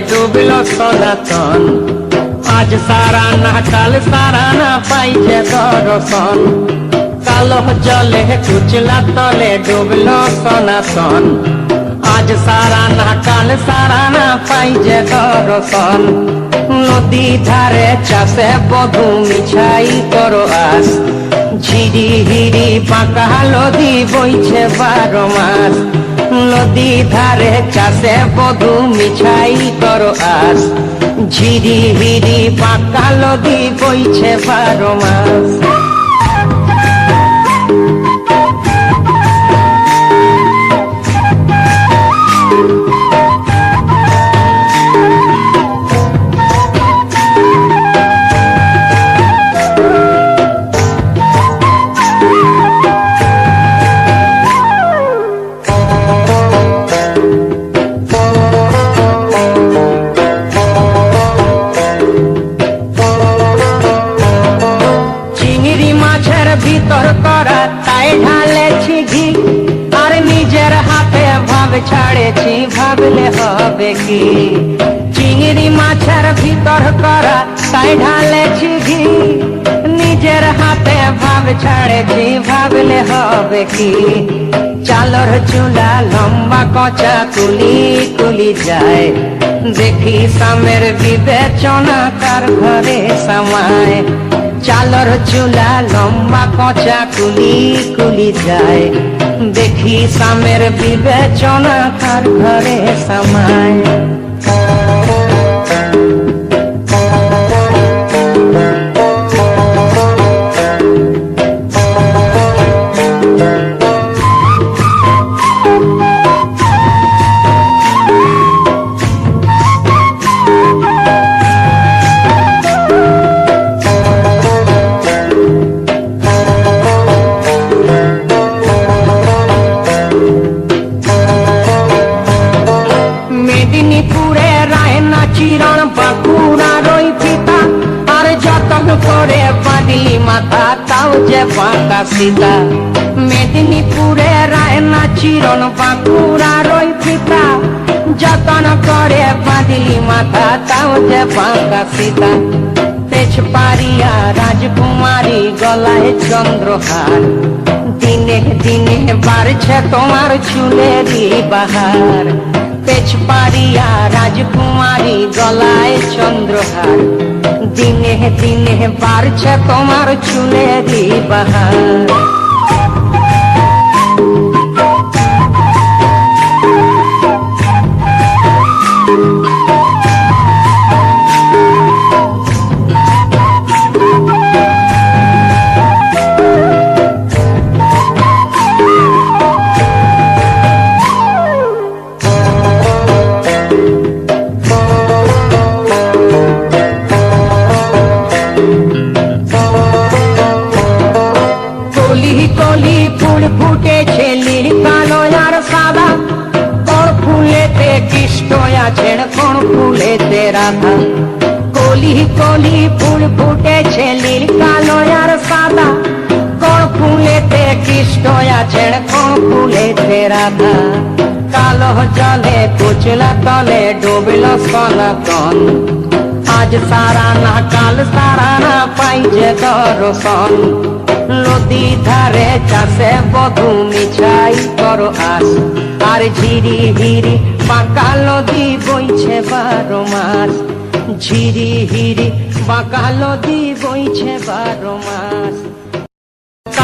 ডুবলো সনাতন। আজ সারা না কাল সারা না পাইছে দর্শন, কালো জলে কুচলা তলে ডুবলো সনাতন। আজ সারা না কাল সারা না পাইছে দর্শন, নদী ধারে চাষে বধু মিছাই করো আস। ঝিরি হিরি পাকা নদী বইছে 12 মাস, নদী ধারে চাষে বধু মিছাই করো আস। ঝিরি হিরি পাকা নদী বইছে 12 মাস। ভিতর করা তাই ঢালেছি ঘি, আর নিজের হাতে ভাব ছাড়েছি ভাবলে হবে কি। চিংড়ি মাছের ভিতর করা তাই ঢালেছি ঘি, নিজের হাতে ভাব ছাড়েছি ভাবলে হবে কি। চালর চুলা লম্বা কচা কুলি কুলি যায়, দেখি সামের বিবেচনা কার ঘরে সামায়। চালর চুলা লম্বা কচা কুলি কুলি যায়, দেখি সামের বিবেচনা কার ঘরে সামায়। মেদিনীপুরে রায়না চিরণ বাঁকুড়ার ওই ফিতা, আর যতন করে বাঁধলি মাথা তাও যে বাঁকা সীতা। মেদিনীপুরে রায়না চিরণ বাঁকুড়ার ওই ফিতা, যতন করে বাঁধলি মাথা তাও যে বাঁকা সীতা। তেজপাড়িয়া রাজকুমারী গলায় চন্দ্রহার, দিনে দিনে বাড়ছে তোমার চুলেরই বাহার। তেজপাড়িয়া রাজকুমারী গলায় চন্দ্রহার, দিনে দিনে বাড়ছে তোমার চুলেরই বাহার। কলি ফুল ফুটেছে নীল কালো আর সাদা, কোন ফুলেতে কৃষ্ণ আছেন কোন ফুলেতে রাধা। কলি কলি ফুল ফুটেছে নীল কালো আর সাদা, কোন ফুলেতে কৃষ্ণ আছেন কোন ফুলেতে রাধা। কালো জলে কুচলা তলে ডুবলো সনাতন, আজ সারা না কাল সারা না পাইছে দর্শন। নদী ধারে চাষে বধু মিছাই করো আস, আর ঝিরি হিরি বাঁকা নদী বইছে 12 মাস। ঝিরি হিরি বাঁকা নদী বইছে 12 মাস।